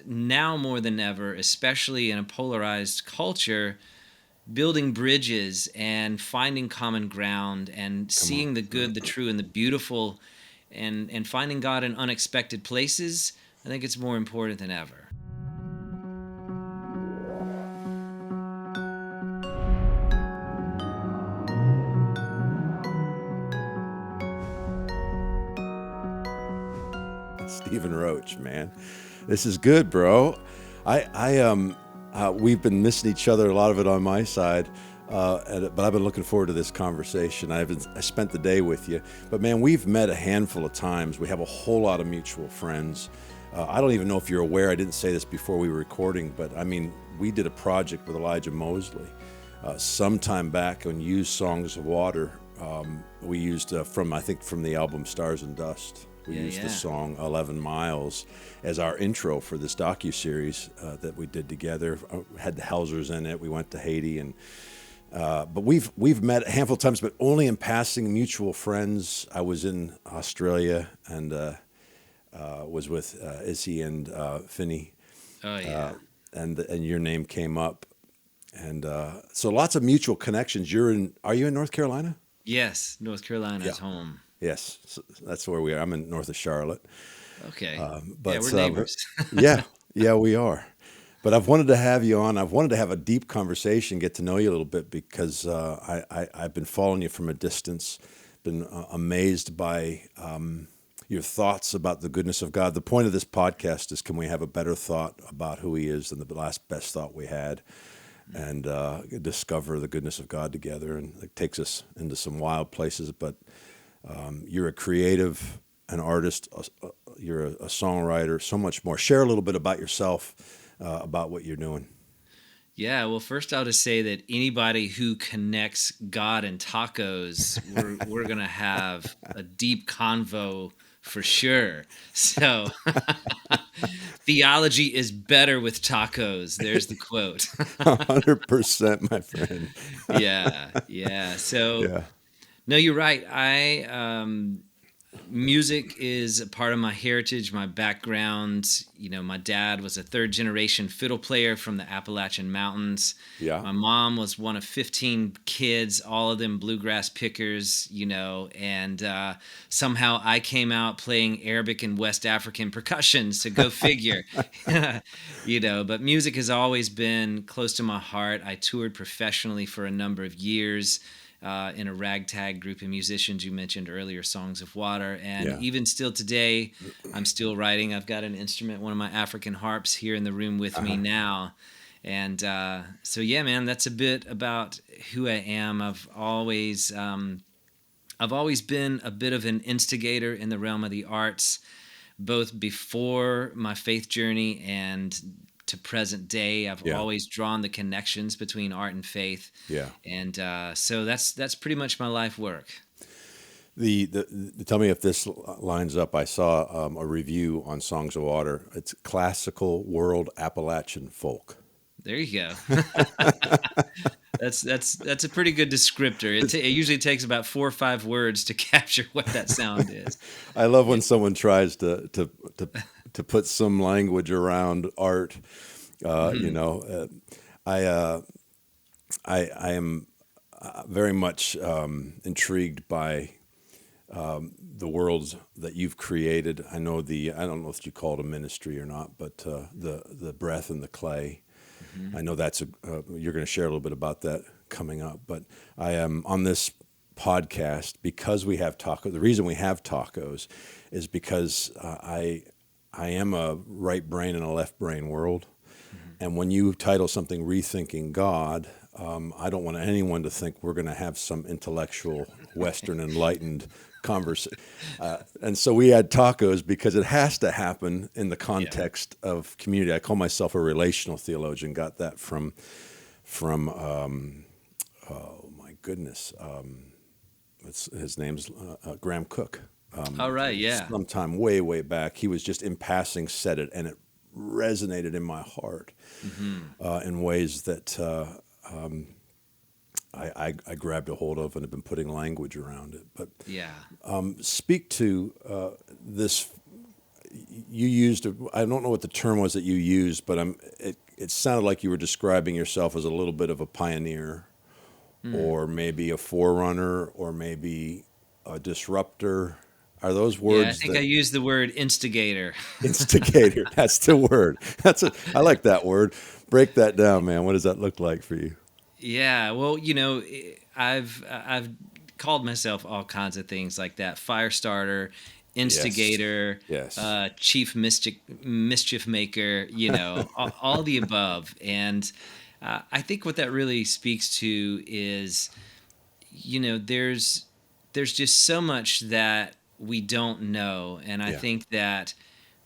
now more than ever, especially in a polarized culture, building bridges and finding common ground and Come on. seeing the good, the true, and the beautiful, and finding God in unexpected places, I think it's more important than ever. Stephen Roach, man. This is good, bro. We've been missing each other, a lot of it on my side, but I've been looking forward to this conversation. I spent the day with you, but man, we've met a handful of times. We have a whole lot of mutual friends. I don't even know if you're aware. I didn't say this before we were recording, but I mean, we did a project with Elijah Mosley some time back and used Songs of Water. We used from the album Stars and Dust. We Yeah, used the yeah. song 11 Miles as our intro for this docu-series that we did together. Had the Helsers in it. We went to Haiti, but we've met a handful of times, but only in passing, mutual friends. I was in Australia and was with Issy and Finney, Oh, uh, yeah. and your name came up, and so lots of mutual connections. Are you in North Carolina? Yes, North Yeah. Carolina's home. Yes, so that's where we are. I'm in north of Charlotte. Okay. Yeah, we're But neighbors. yeah, yeah, we are. But I've wanted to have you on. I've wanted to have a deep conversation, get to know you a little bit because I've been following you from a distance, been amazed by your thoughts about the goodness of God. The point of this podcast is, can we have a better thought about who He is than the last best thought we had, and discover the goodness of God together? And it takes us into some wild places, but you're a creative, an artist, you're a songwriter, so much more. Share a little bit about yourself, about what you're doing. Yeah, well, first I'll just say that anybody who connects God and tacos, we're gonna have a deep convo for sure. So, theology is better with tacos. There's the quote. 100%, my friend. Yeah, yeah. So, Yeah. no, you're right. I Music is a part of my heritage, my background. My dad was a third generation fiddle player from the Appalachian Mountains. Yeah. My mom was one of 15 kids, all of them bluegrass pickers, and somehow I came out playing Arabic and West African percussion, so go figure. But music has always been close to my heart. I toured professionally for a number of years in a ragtag group of musicians you mentioned earlier, Songs of Water. And Yeah. even still today, I'm still writing. I've got an instrument, one of my African harps, here in the room with me Uh-huh. now. And so, yeah, man, that's a bit about who I am. I've always been a bit of an instigator in the realm of the arts, both before my faith journey and to present day. I've Yeah. always drawn the connections between art and faith, Yeah. and so that's pretty much my life work. Tell me if this lines up. I saw a review on Songs of Water. It's classical world Appalachian folk. There you go. That's a pretty good descriptor. It usually takes about 4 or 5 words to capture what that sound is. I love Yeah. when someone tries to to put some language around art. Uh, you Mhm. know, uh, I uh, I am very much intrigued by the worlds that you've created. I don't know if you call it a ministry or not, but the breath and the clay. I Mhm. know you're going to share a little bit about that coming up. But I am on this podcast because we have tacos. The reason we have tacos is because I am a right brain in a left brain world. Mhm. And when you title something "Rethinking God," I don't want anyone to think we're going to have some intellectual, Western enlightened conversation. And so we had tacos because it has to happen in the Yeah. context of community. I call myself a relational theologian. Got that from oh my goodness, his name's Graham Cook. All right. Yeah. Sometime way back, he was just in passing said it, and it resonated in my heart Hmm. in ways that I grabbed a hold of and have been putting language around it. But Yeah. speak to this. you used, I don't know what the term was that you used, but it sounded like you were describing yourself as a little bit of a pioneer, Mm. or maybe a forerunner, or maybe a disruptor. Are those Yeah, I words think I that used the word instigator. instigator? That's the word. I like that word. Break that down, man. What does that look like for you? Yeah, well, I've called myself all kinds of things like that: fire starter, Yes. instigator, Yes. chief mischief maker. All the above. And I think what that really speaks to is, there's just so much that we don't know, and I Yeah. think that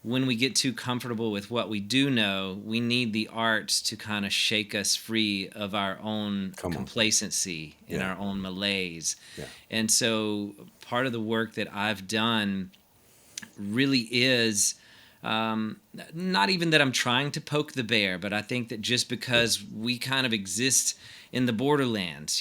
when we get too comfortable with what we do know, we need the arts to kind of shake us free of our own Come on. complacency and Yeah. our own malaise. Yeah. And so part of the work that I've done really is not even that I'm trying to poke the bear, but I think that just Yeah. because we kind of exist in the borderlands,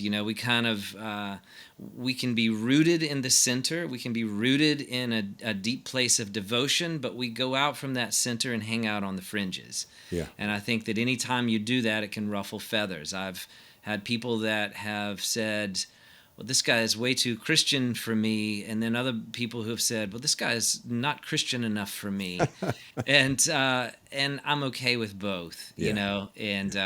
we can be rooted in the center, we can be rooted in a deep place of devotion, but we go out from that center and hang out on the fringes. Yeah. And I think that anytime you do that, it can ruffle feathers. I've had people that have said, well, this guy is way too Christian for me. And then other people who have said, well, this guy is not Christian enough for me. And I'm okay with both, Yeah. And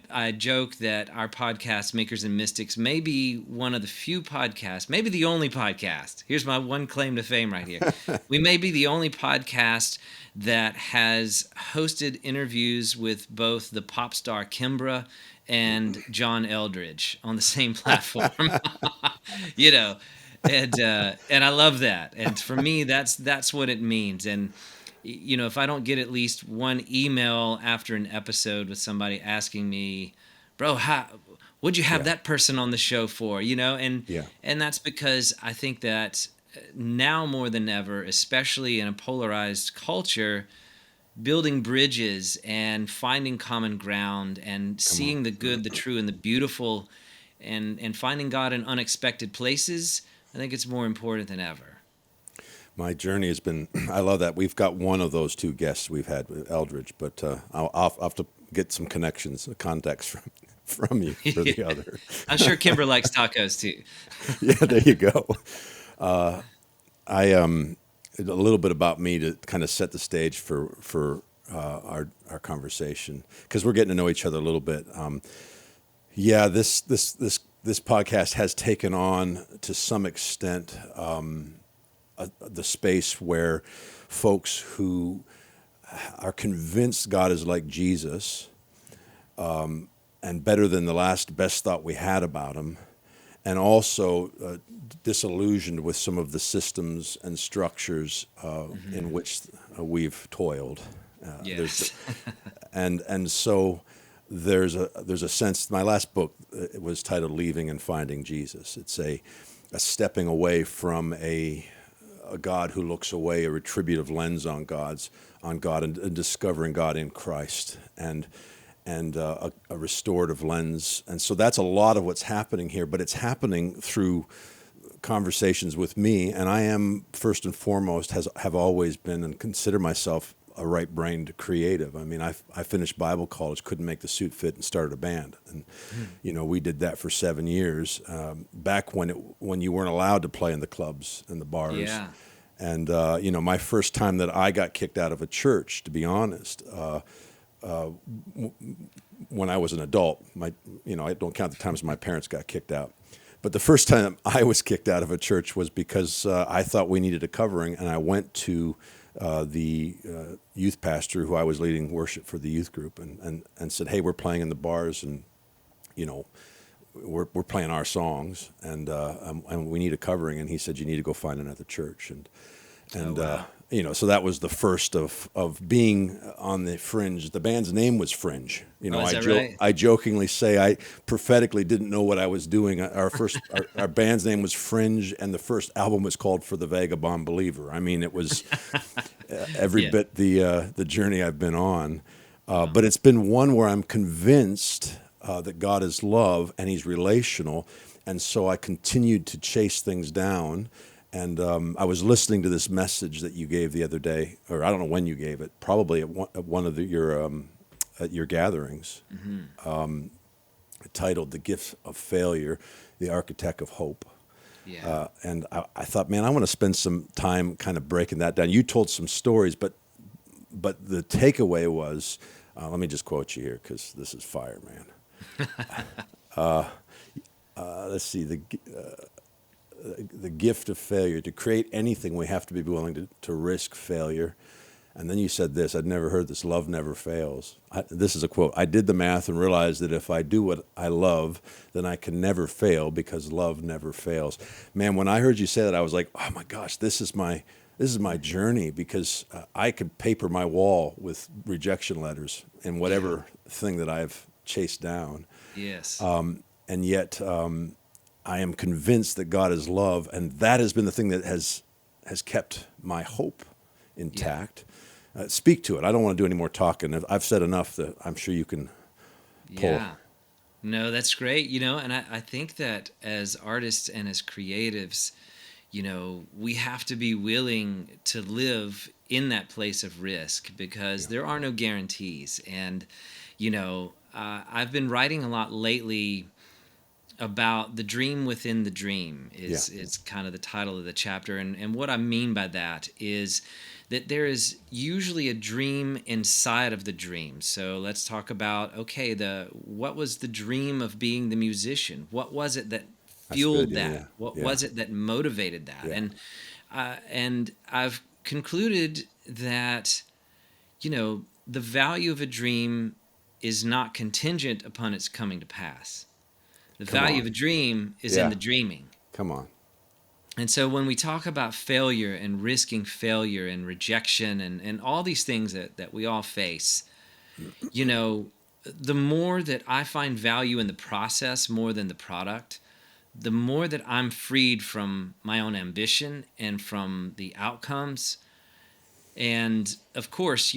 I joke that our podcast, Makers and Mystics, may be one of the few podcasts, maybe the only podcast. Here's my one claim to fame right here. We may be the only podcast that has hosted interviews with both the pop star Kimbra and John Eldridge on the same platform. you know, and I love that. And for me, that's what it means. And if I don't get at least one email after an episode with somebody asking me, "Bro, what'd you have Yeah. that person on the show for?" and Yeah. and that's because I think that now more than ever, especially in a polarized culture, building bridges and finding common ground and Come on. seeing the good, the true, and the beautiful, and finding God in unexpected places, I think it's more important than ever. My journey has been, I love that. We've got one of those two guests we've had with Eldridge, but I'll have to get some connections, context from you for Yeah. the other. I'm sure Kimber likes tacos too. Yeah, there you go. A little bit about me to kind of set the stage for our conversation, because we're getting to know each other a little bit. Yeah, this podcast has taken on to some extent the space where folks who are convinced God is like Jesus, and better than the last best thought we had about him, and also disillusioned with some of the systems and structures in which we've toiled. Yes. And so there's a sense. My last book, it was titled "Leaving and Finding Jesus." It's a stepping away from a God who looks away, a retributive lens on God, and discovering God in Christ, and a restorative lens. And so that's a lot of what's happening here, but it's happening through conversations with me. And I am, first and foremost, have always been and consider myself a right-brained creative. I mean, I finished Bible college, couldn't make the suit fit, and started a band. And we did that for 7 years, back when you weren't allowed to play in the clubs and the bars. Yeah. And my first time that I got kicked out of a church, to be honest, when I was an adult, I don't count the times my parents got kicked out. But the first time I was kicked out of a church was because I thought we needed a covering, and I went to the youth pastor who I was leading worship for the youth group, and said, "Hey, we're playing in the bars, and we're playing our songs, and we need a covering." And he said, "You need to go find another church." And Wow. so that was the first of being on the fringe. The band's name was Fringe. Oh, is that right? I jokingly say I prophetically didn't know what I was doing. Our band's name was Fringe, and the first album was called For the Vagabond Believer. I mean, it was every Yeah. bit the journey I've been on, but it's been one where I'm convinced that God is love and He's relational, and so I continued to chase things down. And I was listening to this message that you gave the other day, or I don't know when you gave it, probably at one of at your gatherings, Hmm. titled "The Gift of Failure: The Architect of Hope." Yeah. And I thought, man, I want to spend some time kind of breaking that down. You told some stories, but the takeaway was, let me just quote you here because this is fire, man. Let's see the gift of failure. To create anything, we have to be willing to risk failure. And then you said this, I'd never heard this: love never fails. This is a quote. I did the math and realized that if I do what I love, then I can never fail because love never fails. Man, when I heard you say that, I was like, oh my gosh, this is my journey, because I could paper my wall with rejection letters and Yeah. whatever thing that I've chased down. Yes. And yet I am convinced that God is love, and that has been the thing that has kept my hope Yeah. intact. Speak to it. I don't want to do any more talking. I've said enough that I'm sure you can pull. Yeah. No, that's great. And I think that as artists and as creatives, we have to be willing to live in that place of risk because Yeah, there are no guarantees. And, I've been writing a lot lately about the dream within the dream yeah, is kind of the title of the chapter. And what I mean by that is that there is usually a dream inside of the dream. So let's talk about, okay, what was the dream of being the musician? What was it that that's good. fueled Yeah, that? yeah, What yeah, was it that motivated that? yeah. And I've concluded that, the value of a dream is not contingent upon its coming to pass. The Come value on. of a dream is in Yeah, the dreaming. come on. And so when we talk about failure and risking failure and rejection and all these things that we all face, you know, the more that I find value in the process more than the product, the more that I'm freed from my own ambition and from the outcomes. And of course,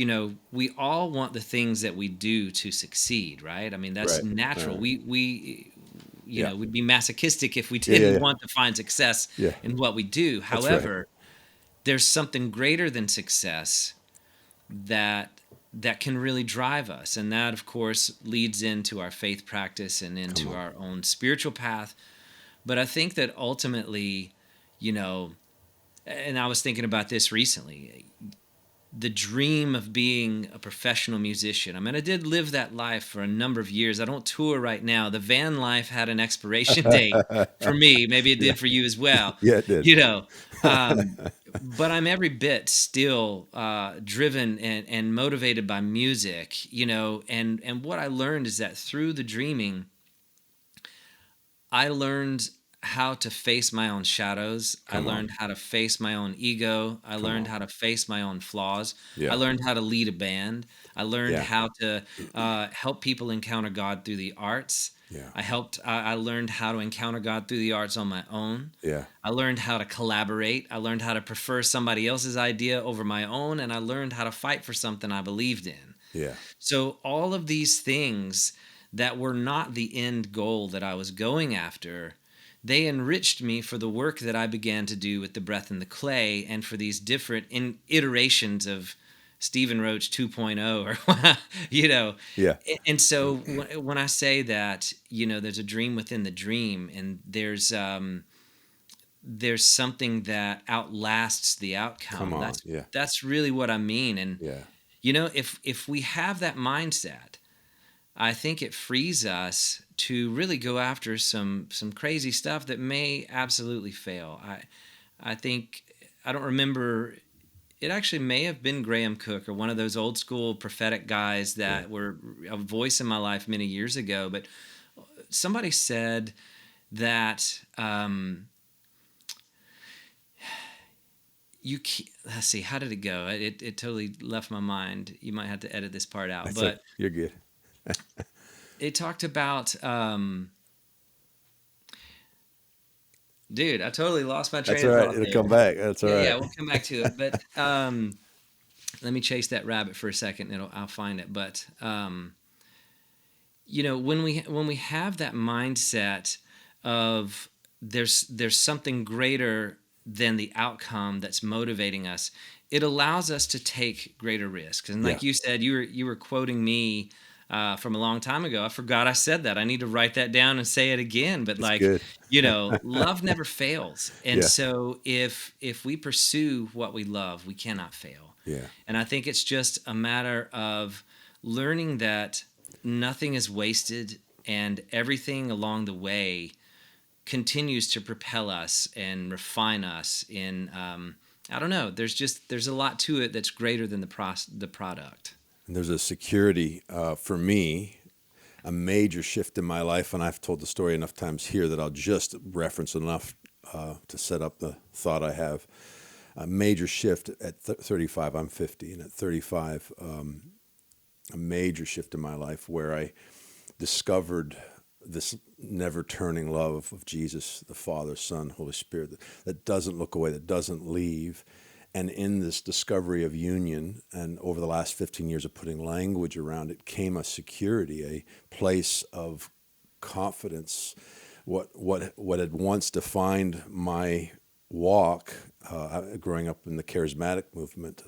we all want the things that we do to succeed, right? I mean, that's Right, natural. right. We Yeah, would be masochistic if we yeah, yeah, didn't yeah, want to find success yeah. in what we do. That's right. However, there's something greater than success that can really drive us, and that of course leads into our faith practice and Come into on. our own spiritual path. But I think that ultimately, you know, and I was thinking about this recently, the dream of being a professional musician. I mean, I did live that life for a number of years. I don't tour right now. The van life had an expiration date for me. Maybe it Yeah, did for you as well. yeah, it did. You know, um, but I'm every bit still driven and motivated by music. And what I learned is that through the dreaming, I learned how to face my own shadows. I Come on. learned how to face my own ego. I Come learned on. how to face my own flaws. I Yeah, learned how to lead a band. I learned yeah, how to help people encounter God through the arts. yeah, I learned how to encounter God through the arts on my own. yeah. I learned how to collaborate. I learned how to prefer somebody else's idea over my own. And I learned how to fight for something I believed in. Yeah. So all of these things that were not the end goal that I was going after, they enriched me for the work that I began to do with the breath and the clay and for these different iterations of Stephen Roach 2.0 or Yeah. And so when I say that, there's a dream within the dream and there's something that outlasts the Come outcome. on. That's Yeah. that's really what I mean. And Yeah. if we have that mindset, I think it frees us to really go after some crazy stuff that may absolutely fail. I think I don't remember. It actually may have been Graham Cook or one of those old school prophetic guys Yeah. that were a voice in my life many years ago. But somebody said that let's see, how did it go? It totally left my mind. You might have to edit this part out, That's like but you're good. it talked about dude, I totally lost my That's train all of right. thought It'll come there. back. That's all Yeah, right. yeah, we'll come back to it. But let me chase that rabbit for a second. I'll find it. But when we have that mindset of there's something greater than the outcome that's motivating us, it allows us to take greater risks. And Yeah, like you said, you were quoting me from a long time ago. I forgot I said that. I need to write that down and say it again. But it's like, good. love never fails. And Yeah, so if we pursue what we love, we cannot fail. yeah. And I think it's just a matter of learning that nothing is wasted and everything along the way continues to propel us and refine us in I don't know, there's a lot to it that's greater than the product. And there's a security for me, a major shift in my life, and I've told the story enough times here that I'll just reference enough to set up the thought I have. A major shift at 35. I'm 50, and at 35, a major shift in my life where I discovered this never turning love of Jesus, the Father, Son, Holy Spirit, that doesn't look away, that doesn't leave. And in this discovery of union, and over the last 15 years of putting language around it, came a security, a place of confidence. What had once defined my walk, growing up in the charismatic movement,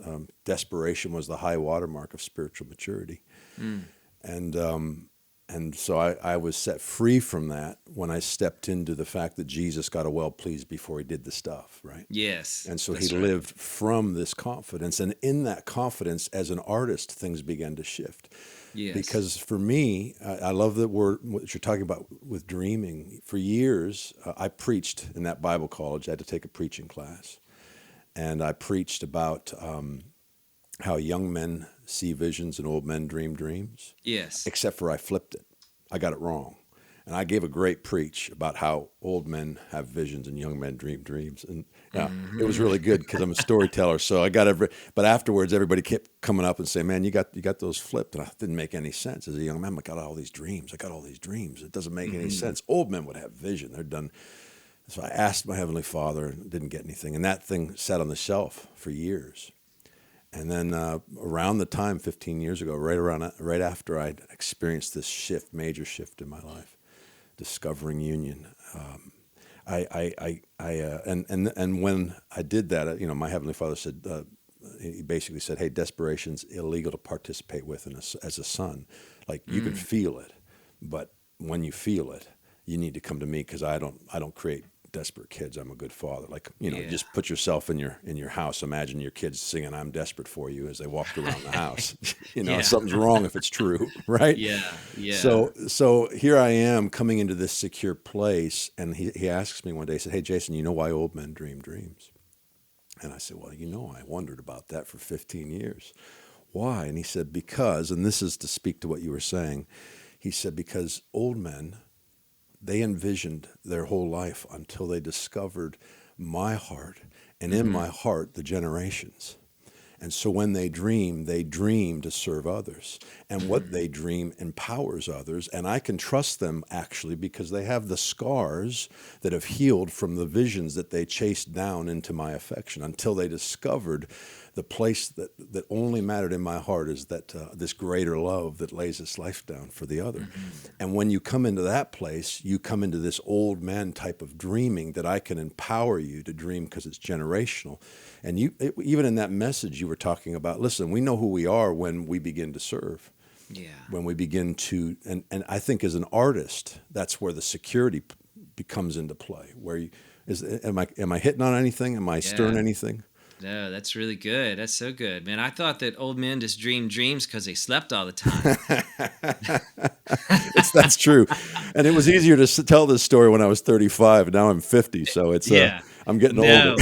desperation was the high watermark of spiritual maturity. Mm. And and so I was set free from that when I stepped into the fact that Jesus got a well pleased before he did the stuff, right? Yes, And so he that's right. lived from this confidence. And in that confidence, as an artist, things began to shift. Yes. Because for me, I love the word, what you're talking about with dreaming. For years, I preached in that Bible college. I had to take a preaching class. And I preached about how young men see visions and old men dream dreams, Yes. except for I flipped it. I got it wrong. And I gave a great preach about how old men have visions and young men dream dreams. And yeah, it was Hmm. really good because I'm a storyteller. So I got but afterwards everybody kept coming up and saying, "Man, you got those flipped." And I didn't make any sense. As a young man, I got all these dreams. I got all these dreams. It doesn't make any Hmm. sense. Old men would have vision. They're done. So I asked my Heavenly Father and didn't get anything. And that thing sat on the shelf for years. And then around the time, 15 years ago, right after I'd experienced this shift, major shift in my life, discovering union, and when I did that, my Heavenly Father said, he basically said, "Hey, desperation's illegal to participate with as a son. Like you can Mm. feel it, but when you feel it, you need to come to me because I don't create desperate kids. I'm a good father. Like, Yeah. just put yourself in your house. Imagine your kids singing 'I'm desperate for you' as they walked around the house. Yeah. Something's wrong if it's true, right? Yeah. Yeah. So here I am coming into this secure place, and he asks me one day, he said, "Hey, Jason, you know why old men dream dreams?" And I said, "Well, I wondered about that for 15 years. Why?" And he said, "Because," and this is to speak to what you were saying, he said, "Because old men, they envisioned their whole life until they discovered my heart, and in Hmm. my heart, the generations. And so when they dream to serve others. And what Hmm. they dream empowers others. And I can trust them actually because they have the scars that have healed from the visions that they chased down into my affection until they discovered the place that only mattered in my heart is that this greater love that lays its life down for the other. Hmm. And when you come into that place, you come into this old man type of dreaming that I can empower you to dream because it's generational. And even in that message you were talking about, listen, we know who we are when we begin to serve, Yeah. when we begin to, and I think as an artist, that's where the security becomes into play. Am I hitting on anything? Am I stirring Yeah. anything? No, that's really good. That's so good, man. I thought that old men just dreamed dreams because they slept all the time. That's true, and it was easier to tell this story when I was 35, and now I'm 50, so it's Yeah. I'm getting older. No,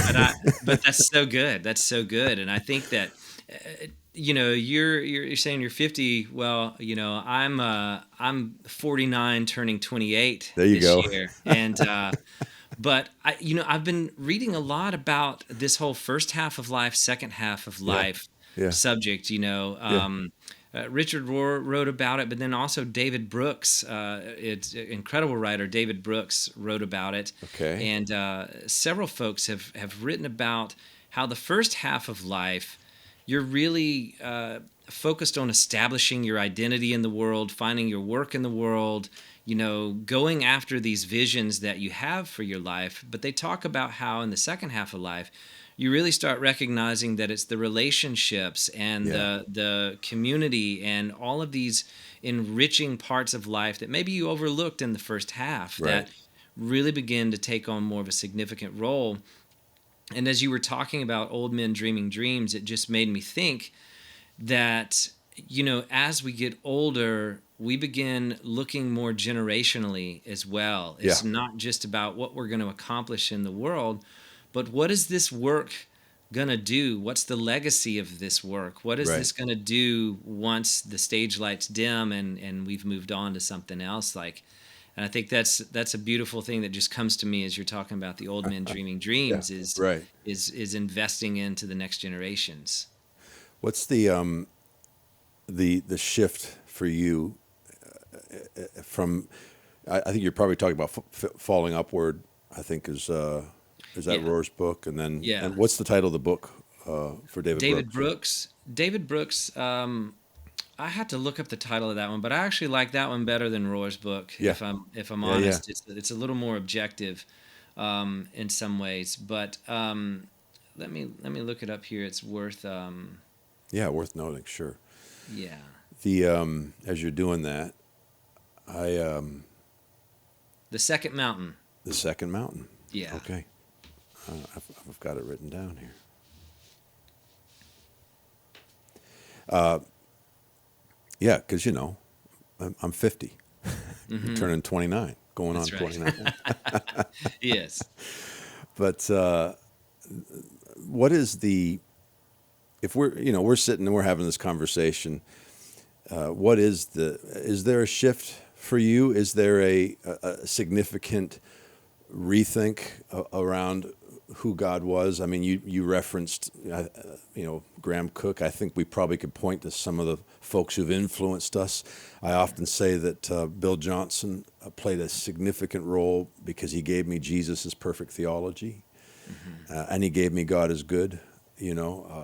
but that's so good. That's so good. And I think that you're saying you're 50. Well, I'm 49 turning 28 There you this go. year. And but I've been reading a lot about this whole first half of life, second half of Yeah, life yeah, subject. yeah. Richard Rohr wrote about it, but then also David Brooks, it's an incredible writer. David Brooks wrote about it, Okay. and several folks have written about how the first half of life, you're really focused on establishing your identity in the world, finding your work in the world, going after these visions that you have for your life. But they talk about how in the second half of life, you really start recognizing that it's the relationships and Yeah. the community and all of these enriching parts of life that maybe you overlooked in the first half Right. that really begin to take on more of a significant role. And as you were talking about old men dreaming dreams, it just made me think that, as we get older, we begin looking more generationally as well. Yeah. It's not just about what we're going to accomplish in the world, but what is this work going to do? What's the legacy of this work? What is Right. this going to do once the stage lights dim and we've moved on to something else? And I think that's a beautiful thing that just comes to me as you're talking about the old men dreaming Yeah. dreams is Right. is investing into the next generations. What's the shift for you from? I think you're probably talking about falling upward. I think is that Yeah. Rohr's book, and Yeah. what's the title of the book for David David Brooks? Brooks. David Brooks. I had to look up the title of that one, but I actually like that one better than Roy's book. Yeah. If I'm Yeah. Yeah. honest, it's a little more objective in some ways. But let me look it up here. It's worth. Yeah. Worth noting. Sure. Yeah. The as you're doing that, I The Second Mountain. the second mountain. Yeah. Okay. I've got it written down here. Yeah, because I'm 50, Hmm. turning 29, going on That's right. 29. Yes. But what is the if we're sitting and we're having this conversation? Is there a shift for you? Is there a significant rethink around who God was? I mean, you referenced, Graham Cook. I think we probably could point to some of the folks who've influenced us. I often say that Bill Johnson played a significant role because he gave me Jesus' perfect theology, Hmm. and he gave me God is good,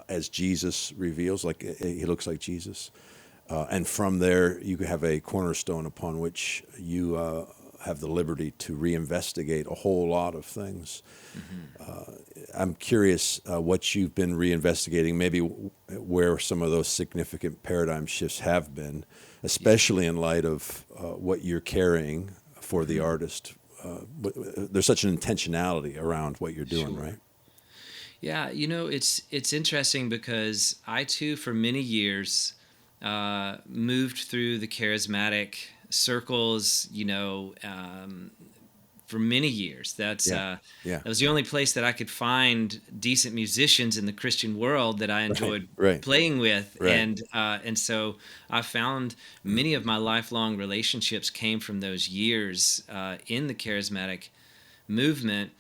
as Jesus reveals, like he looks like Jesus. And from there, you have a cornerstone upon which you have the liberty to reinvestigate a whole lot of things. Hmm. I'm curious what you've been reinvestigating, maybe where some of those significant paradigm shifts have been, Yeah. especially in light of what you're carrying for the Hmm. artist. There's such an intentionality around what you're doing, Sure. right? Yeah, it's interesting because I too, for many years, moved through the charismatic circles. For many years. Yeah, yeah, That was the only place that I could find decent musicians in the Christian world that I right, enjoyed right, playing with, right. and so I found many of my lifelong relationships came from those years in the charismatic movement,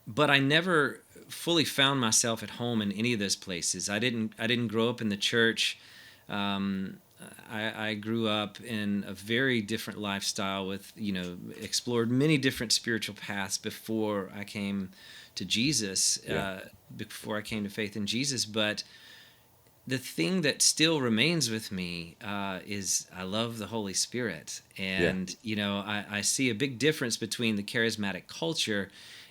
but I never fully found myself at home in any of those places. I didn't grow up in the church. Um, I grew up in a very different lifestyle with, explored many different spiritual paths before I came to Jesus, Yeah, before I came to faith in Jesus. But the thing that still remains with me is I love the Holy Spirit. yeah, And, I see a big difference between the charismatic culture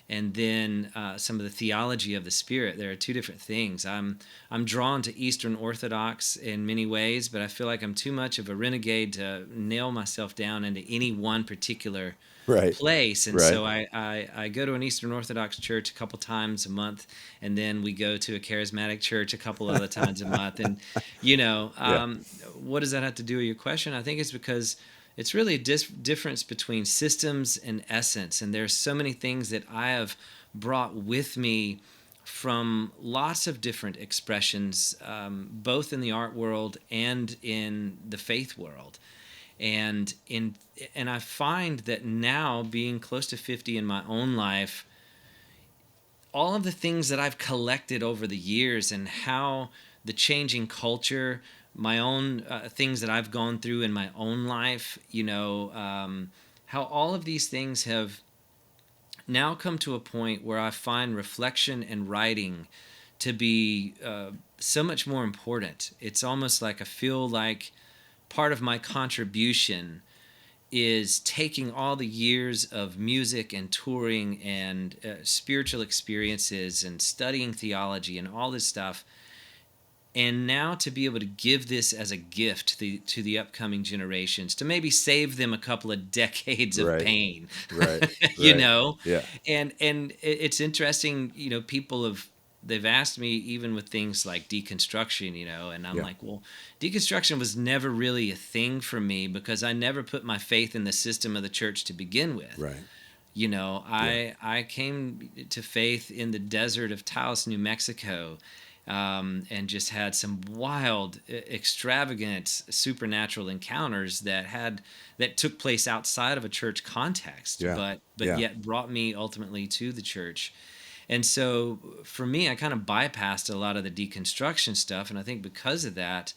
and then some of the theology of the Spirit. There are two different things. I'm drawn to Eastern Orthodox in many ways, but I feel like I'm too much of a renegade to nail myself down into any one particular right, place. And right. so I go to an Eastern Orthodox church a couple times a month, and then we go to a charismatic church a couple other times a month. And, Yeah, what does that have to do with your question? I think it's because it's really a difference between systems and essence. And there's so many things that I have brought with me from lots of different expressions, both in the art world and in the faith world. And I find that now, being close to 50 in my own life, all of the things that I've collected over the years and how the changing culture, my own things that I've gone through in my own life, how all of these things have now come to a point where I find reflection and writing to be so much more important. It's almost like I feel like part of my contribution is taking all the years of music and touring and spiritual experiences and studying theology and all this stuff, and now to be able to give this as a gift to the upcoming generations, to maybe save them a couple of decades of Right. pain. Right. you Right. know Yeah. and it's interesting, people they've asked me, even with things like deconstruction, and I'm Yeah. like, well, deconstruction was never really a thing for me because I never put my faith in the system of the church to begin with. Right. Yeah. I came to faith in the desert of Taos, New Mexico, and just had some wild, extravagant, supernatural encounters that took place outside of a church context, Yeah. but Yeah. yet brought me ultimately to the church. And so for me, I kind of bypassed a lot of the deconstruction stuff, and I think because of that,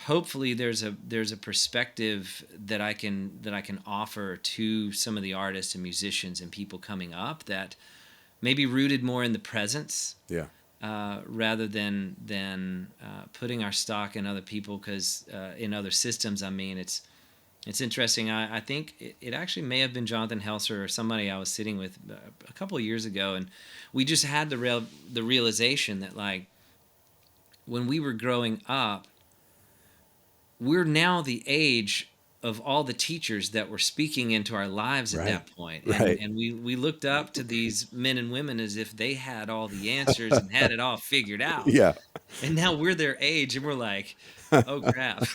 hopefully there's a perspective that I can offer to some of the artists and musicians and people coming up that may be rooted more in the presence, Yeah. rather than putting our stock in other people, because in other systems. I mean, it's interesting. I think it actually may have been Jonathan Helser or somebody I was sitting with a couple of years ago, and we just had the realization that, like, when we were growing up, we're now the age of all the teachers that were speaking into our lives at Right. that point. and Right. and we looked up to these men and women as if they had all the answers and had it all figured out. Yeah. And now we're their age, and we're like, oh crap.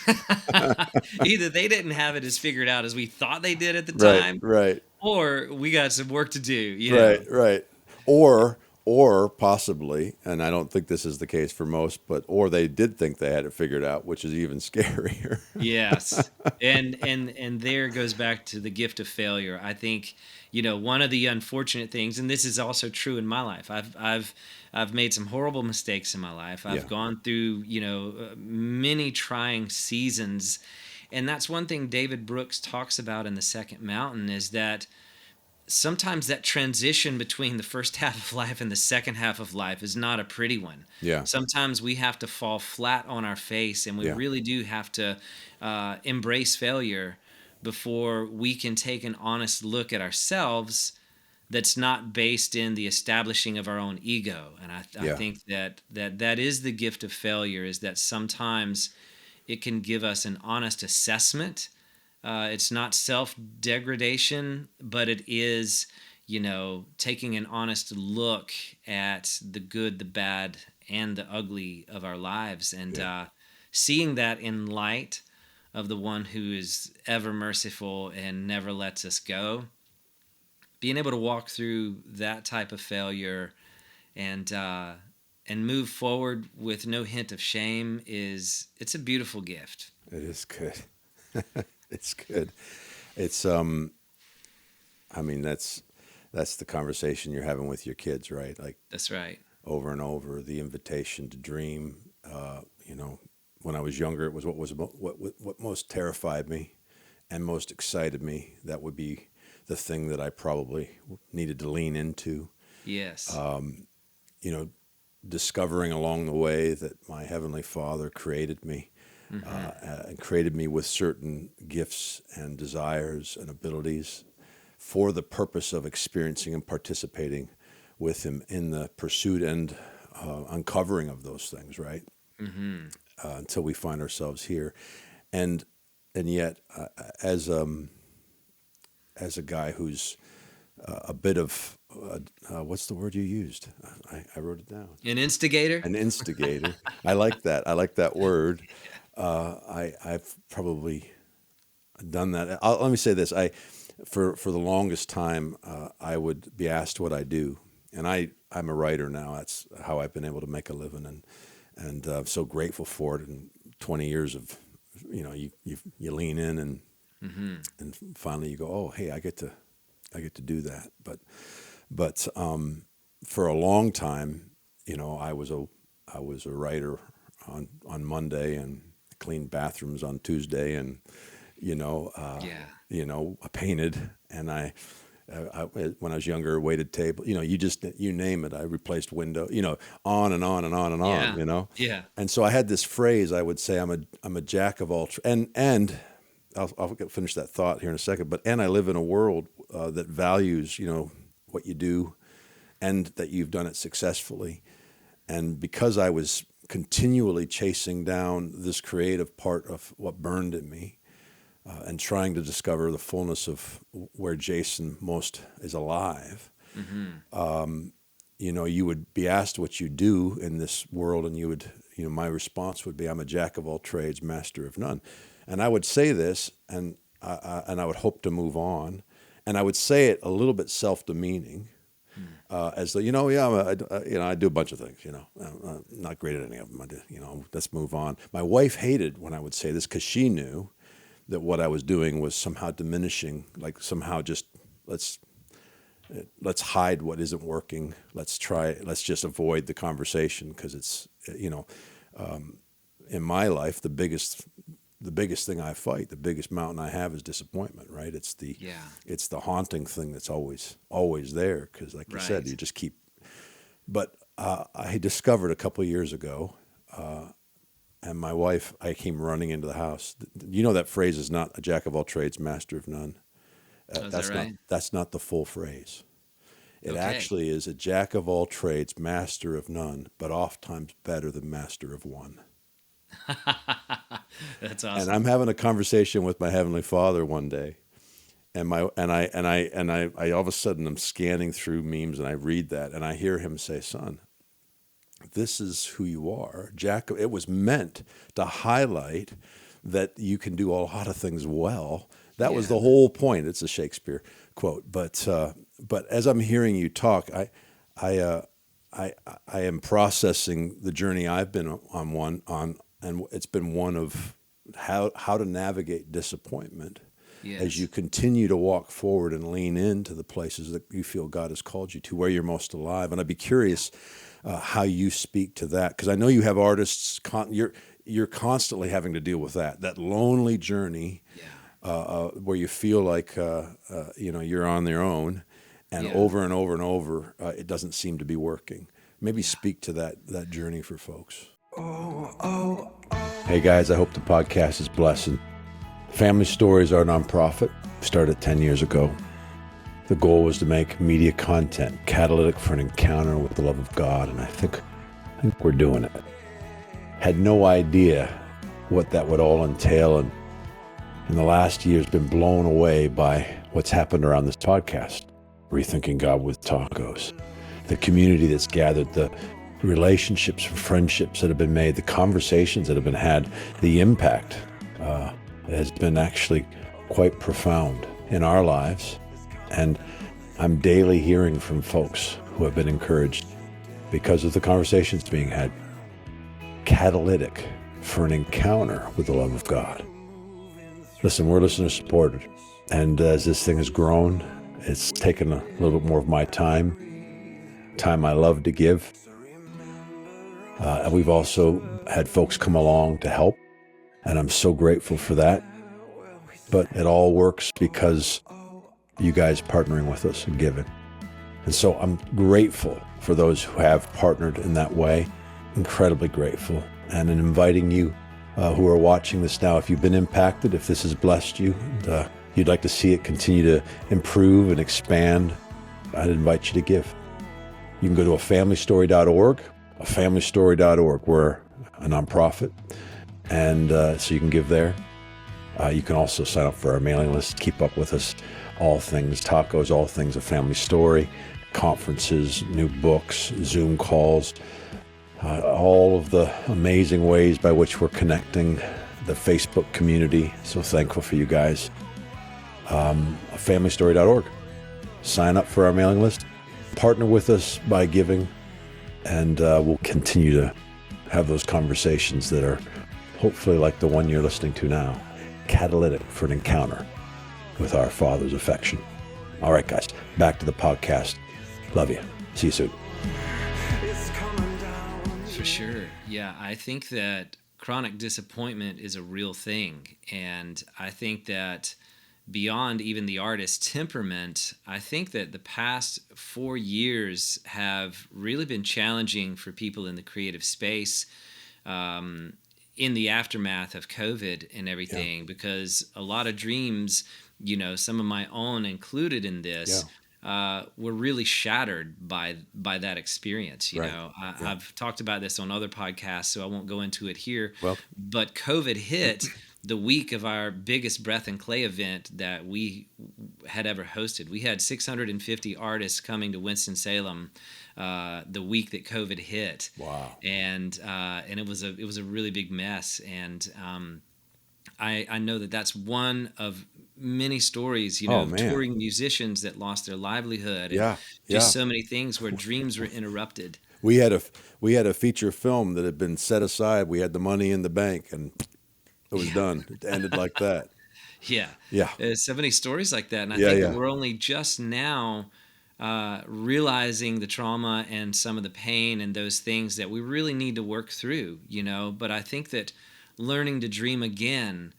Either they didn't have it as figured out as we thought they did at the Right. time, Right. or we got some work to do. Right, right. Or possibly, and I don't think this is the case for most, but or they did think they had it figured out, which is even scarier. Yes. And there goes back to the gift of failure. I think, one of the unfortunate things, and this is also true in my life. I've made some horrible mistakes in my life. I've Yeah. gone through, many trying seasons. And that's one thing David Brooks talks about in The Second Mountain, is that sometimes that transition between the first half of life and the second half of life is not a pretty one. Yeah. Sometimes we have to fall flat on our face, and we Yeah. really do have to embrace failure before we can take an honest look at ourselves that's not based in the establishing of our own ego. And I Yeah. think that is the gift of failure, is that sometimes it can give us an honest assessment. It's not self degradation, but it is, taking an honest look at the good, the bad, and the ugly of our lives, and Yeah. seeing that in light of the one who is ever merciful and never lets us go. Being able to walk through that type of failure and move forward with no hint of shame, it's a beautiful gift. It is good. It's good. It's I mean that's the conversation you're having with your kids, right? Like That's right. over and over, the invitation to dream. You know, when I was younger, it was what most terrified me and most excited me. That would be the thing that I probably needed to lean into. Yes. You know, discovering along the way that my heavenly Father created me, Hmm. and created me with certain gifts and desires and abilities for the purpose of experiencing and participating with Him in the pursuit and uncovering of those things, right? Hmm. Until we find ourselves here, and and yet, as as a guy who's a bit of what's the word you used? I wrote it down. An instigator. An instigator. I like that. I like that word. I've probably done that. Let me say this. For the longest time, I would be asked what I do, and I'm a writer now. That's how I've been able to make a living, and I'm so grateful for it. And 20 years of, you lean in Hmm. and finally you go, oh, hey, I get to do that. But for a long time, I was a writer on Monday and cleaned bathrooms on Tuesday, and you know, uh, Yeah. I painted, and When I was younger, waited table. You name it. I replaced window. On and on and on and on. Yeah. Yeah. And so I had this phrase. I would say I'm a jack of all and I'll finish that thought here in a second. But I live in a world that values what you do, and that you've done it successfully. And because I was continually chasing down this creative part of what burned in me, and trying to discover the fullness of where Jason most is alive, you would be asked what you do in this world, and my response would be, I'm a jack of all trades, master of none. And I would say this, and I would hope to move on, and I would say it a little bit self-demeaning, as though, I do a bunch of things, I'm not great at any of them. I do, let's move on. My wife hated when I would say this, because she knew that what I was doing was somehow diminishing, like somehow just let's hide what isn't working. Let's just avoid the conversation, because it's, in my life, the biggest thing I fight, the biggest mountain I have is disappointment, right? It's the haunting thing that's always there, because like you said, you just keep. But I discovered a couple of years ago, and my wife, I came running into the house. That phrase is not a jack of all trades, master of none. That's not the full phrase. It actually is a jack of all trades, master of none, but oftentimes better than master of one. That's awesome. And I'm having a conversation with my Heavenly Father one day, and I all of a sudden I'm scanning through memes, and I read that, and I hear him say, "Son, this is who you are, Jack." It was meant to highlight that you can do a lot of things well. That was the whole point. It's a Shakespeare quote, but as I'm hearing you talk, I am processing the journey I've been on, and it's been one of how to navigate disappointment as you continue to walk forward and lean into the places that you feel God has called you to, where you're most alive. And I'd be curious how you speak to that, because I know you have artists. You're constantly having to deal with that lonely journey, where you feel like you're on their own, and over and over and over, it doesn't seem to be working. Maybe speak to that journey for folks. Hey guys, I hope the podcast is blessing. Family Stories, our nonprofit, started 10 years ago. The goal was to make media content catalytic for an encounter with the love of God, and I think we're doing it. Had no idea what that would all entail, and in the last year has been blown away by what's happened around this podcast. Rethinking God with Tacos. The community that's gathered, the relationships and friendships that have been made, the conversations that have been had, the impact has been actually quite profound in our lives. And I'm daily hearing from folks who have been encouraged because of the conversations being had. Catalytic for an encounter with the love of God. Listen, we're listener supported. And as this thing has grown, it's taken a little bit more of my time I love to give. And we've also had folks come along to help, and I'm so grateful for that. But it all works because you guys partnering with us and giving. And so I'm grateful for those who have partnered in that way, incredibly grateful. And in inviting you who are watching this now, if you've been impacted, if this has blessed you, and you'd like to see it continue to improve and expand, I'd invite you to give. You can go to afamilystory.org, afamilystory.org. We're a nonprofit, and so you can give there. You can also sign up for our mailing list, keep up with us, all things tacos, all things A Family Story, conferences, new books, Zoom calls, all of the amazing ways by which we're connecting the Facebook community. So thankful for you guys. Familystory.org. Sign up for our mailing list. Partner with us by giving, and we'll continue to have those conversations that are hopefully like the one you're listening to now, catalytic for an encounter with our Father's affection. All right, guys, back to the podcast. Love you. See you soon. For sure. Yeah, I think that chronic disappointment is a real thing. And I think that beyond even the artist's temperament, I think that the past 4 years have really been challenging for people in the creative space, um, in the aftermath of COVID and Yeah. everything, because a lot of dreams, some of my own included in Yeah. this, were really shattered by that experience. Right. Yeah. I've talked about this on other podcasts, so I won't go into it here. Well, But COVID hit the week of our biggest Breath and Clay event that we had ever hosted. We had 650 artists coming to Winston-Salem the week that COVID hit, wow. and it was a really big mess. And I know that that's one of many stories, Oh of man. touring musicians that lost their livelihood, and Yeah. just Yeah. so many things where dreams were interrupted. We had a we had a feature film that had been set aside. We had the money in the bank, and it was Yeah, done. It ended like that. yeah. Yeah. So many stories like that, and I Yeah. think that Yeah. we're only just now realizing the trauma and some of the pain and those things that we really need to work through. But I think that learning to dream again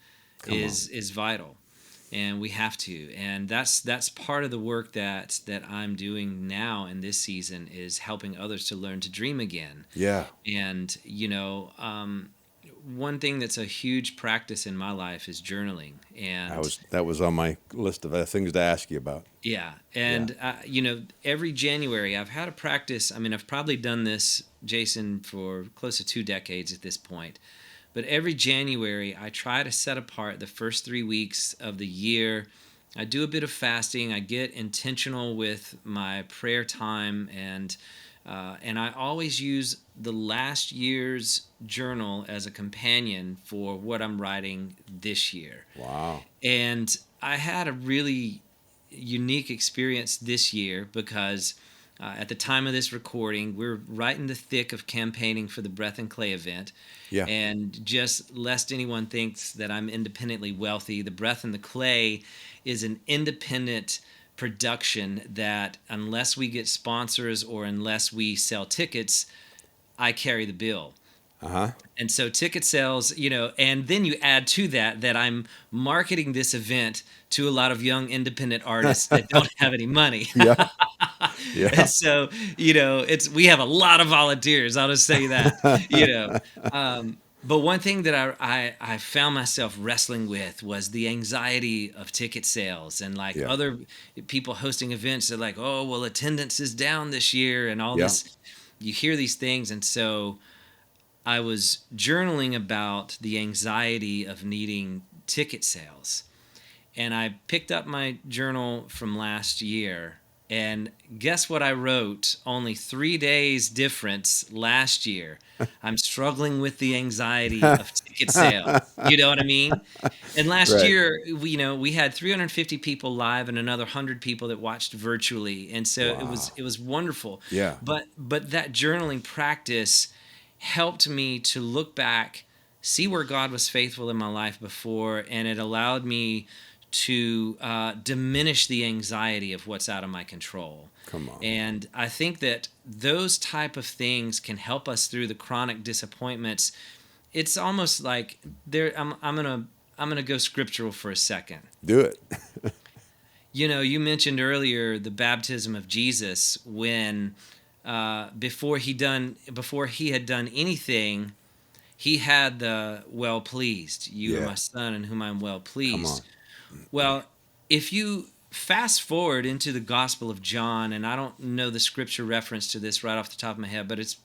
Come on. is vital, and we have to. And that's part of the work that I'm doing now in this season, is helping others to learn to dream again. Yeah. And one thing that's a huge practice in my life is journaling. And That was on my list of things to ask you about. yeah, Yeah. and every January I've had a practice. I mean, I've probably done this, Jason, for close to 2 decades at this point. But every January I try to set apart the first 3 weeks of the year. I do a bit of fasting. I get intentional with my prayer time, and I always use the last year's journal as a companion for what I'm writing this year. Wow. And I had a really unique experience this year because at the time of this recording, we're right in the thick of campaigning for the Breath and Clay event. Yeah. And just lest anyone thinks that I'm independently wealthy, the Breath and the Clay is an independent production that, unless we get sponsors or unless we sell tickets, I carry the bill. Uh huh. And so ticket sales, and then you add to that I'm marketing this event to a lot of young independent artists that don't have any money. Yeah. Yeah. And so, we have a lot of volunteers. I'll just say that, you know. But one thing that I found myself wrestling with was the anxiety of ticket sales, and like Yeah. other people hosting events. They're like, oh, well, attendance is down this year and all Yeah. this. You hear these things. And so I was journaling about the anxiety of needing ticket sales. And I picked up my journal from last year, and guess what I wrote? Only 3 days difference last year. I'm struggling with the anxiety of ticket sales. You know what I mean? And last Right. year, we had 350 people live and another 100 people that watched virtually, and so it was Wow. it was wonderful. Yeah. But that journaling practice helped me to look back, see where God was faithful in my life before, and it allowed me to diminish the anxiety of what's out of my control. Come on. And I think that those type of things can help us through the chronic disappointments. It's almost like I'm gonna go scriptural for a second. Do it. You mentioned earlier the baptism of Jesus, when before he had done anything, he had the well pleased. You are Yeah. my son in whom I'm well Come on. pleased. Well, if you fast forward into the Gospel of John, and I don't know the scripture reference to this right off the top of my head, but it's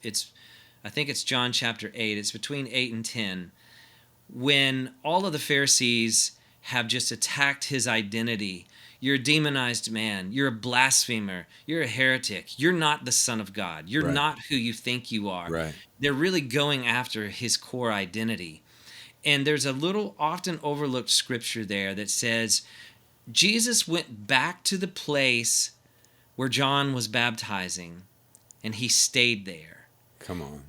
I think it's John chapter 8. It's between 8 and 10, when all of the Pharisees have just attacked his identity. You're a demonized man. You're a blasphemer. You're a heretic. You're not the Son of God. You're Right. not who you think you are. Right. They're really going after his core identity. And there's a little often overlooked scripture there that says Jesus went back to the place where John was baptizing, and he stayed there. Come on.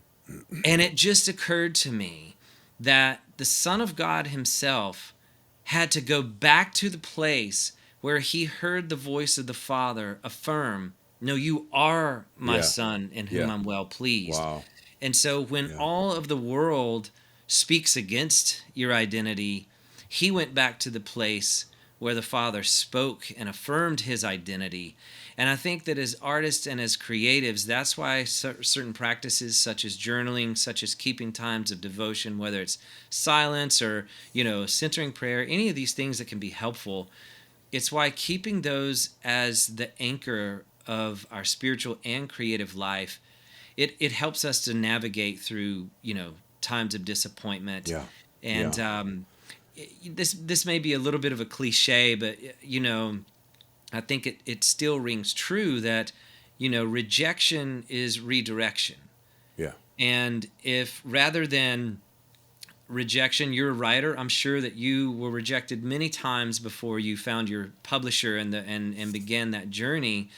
And it just occurred to me that the Son of God himself had to go back to the place where he heard the voice of the Father affirm, no, you are my Yeah. son in whom Yeah. I'm well pleased. Wow. And so when Yeah. all of the world speaks against your identity, he went back to the place where the Father spoke and affirmed his identity. And I think that as artists and as creatives, that's why certain practices such as journaling, such as keeping times of devotion, whether it's silence or, centering prayer, any of these things that can be helpful, it's why keeping those as the anchor of our spiritual and creative life, it helps us to navigate through, times of disappointment. Yeah. And Yeah. this may be a little bit of a cliche, but I think it still rings true that rejection is redirection. Yeah. And if rather than rejection, you're a writer, I'm sure that you were rejected many times before you found your publisher and began that journey,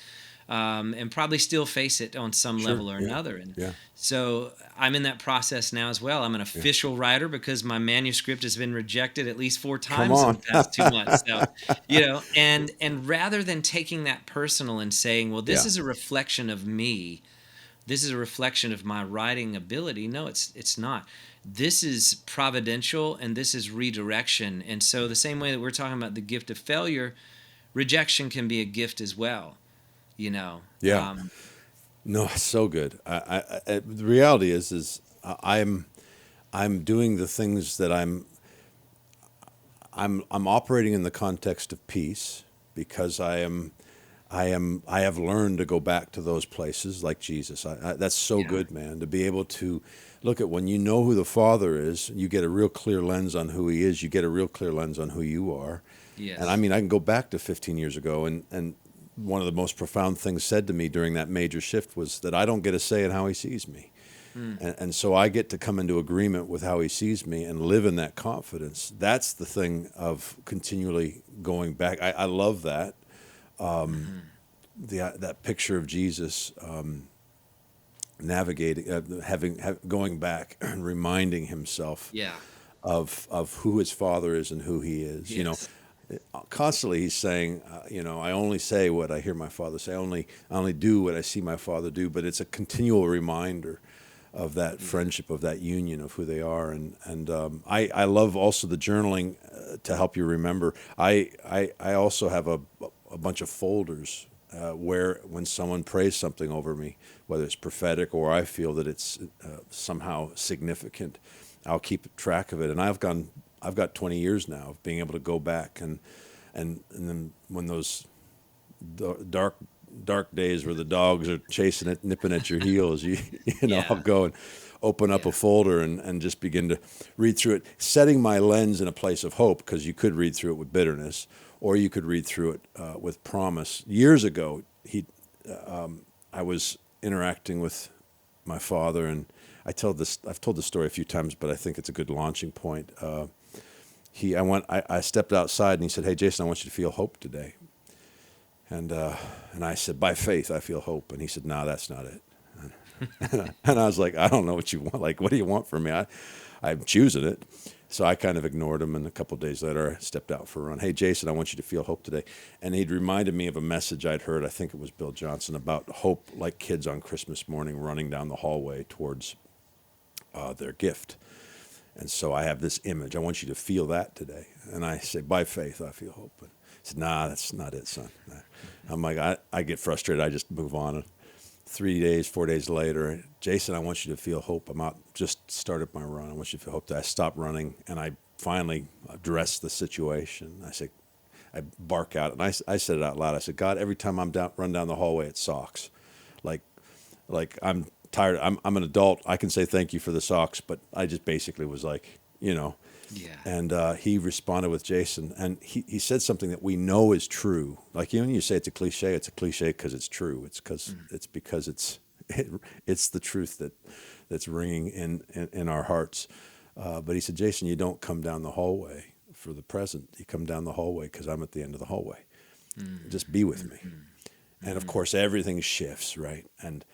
and probably still face it on some Sure. level or Yeah. another. And Yeah. so I'm in that process now as well. I'm an Yeah. official writer because my manuscript has been rejected at least 4 Come times in on. the past 2 months. So, and rather than taking that personal and saying, well, this Yeah. is a reflection of me, this is a reflection of my writing ability. No, it's not. This is providential and this is redirection. And so the same way that we're talking about the gift of failure, rejection can be a gift as well. You know, Yeah. No, it's so good. The reality is I'm doing the things that I'm operating in the context of peace because I have learned to go back to those places like Jesus. That's so yeah, good, man, to be able to look at when you know who the Father is, you get a real clear lens on who He is. You get a real clear lens on who you are. And I yes, mean, I can go back to 15 years ago, and one of the most profound things said to me during that major shift was that I don't get a say in how He sees me. mm, And so I get to come into agreement with how He sees me and live in that confidence. That's the thing of continually going back. I love that. hmm That picture of Jesus navigating, going back and reminding himself yeah, of who his Father is and who He is. yes, Constantly He's saying, I only say what I hear my Father say. I only do what I see my Father do. But it's a continual reminder of that yeah, friendship, of that union, of who they are. And I love also the journaling to help you remember. I also have a bunch of folders where when someone prays something over me, whether it's prophetic or I feel that it's somehow significant, I'll keep track of it. And I've got 20 years now of being able to go back and then when those dark days where the dogs are chasing it, nipping at your heels, I'll yeah, go and open up a yeah, folder and just begin to read through it, setting my lens in a place of hope, because you could read through it with bitterness, or you could read through it with promise. Years ago, I was interacting with my father, and I've told this story a few times, but I think it's a good launching point. I stepped outside and he said, "Hey, Jason, I want you to feel hope today." And I said, "By faith, I feel hope." And he said, "No, that's not it." And I was like, "I don't know what you want. Like, what do you want from me? I'm choosing it." So I kind of ignored him. And a couple of days later, I stepped out for a run. "Hey, Jason, I want you to feel hope today." And he'd reminded me of a message I'd heard, I think it was Bill Johnson, about hope like kids on Christmas morning running down the hallway towards their gift. And so I have this image. I want you to feel that today. And I say, "By faith, I feel hope." But he said, "Nah, that's not it, son." I'm like, I get frustrated. I just move on. 3 days, 4 days later, "Jason, I want you to feel hope. I'm out, just started my run. I want you to feel hope." I stopped running and I finally addressed the situation. I bark out and I said it out loud. I said, "God, every time run down the hallway, it socks. Like, I'm tired. I'm an adult. I can say thank you for the socks," but I just basically was like, yeah, And he responded with Jason, and he said something that we know is true. Like, when you say it's a cliche because it's true. mm, It's because it's the truth that's ringing in our hearts. But he said, "Jason, you don't come down the hallway for the present. You come down the hallway because I'm at the end of the hallway. mm, Just be with me." mhm, And of mhm, course, everything shifts, right? And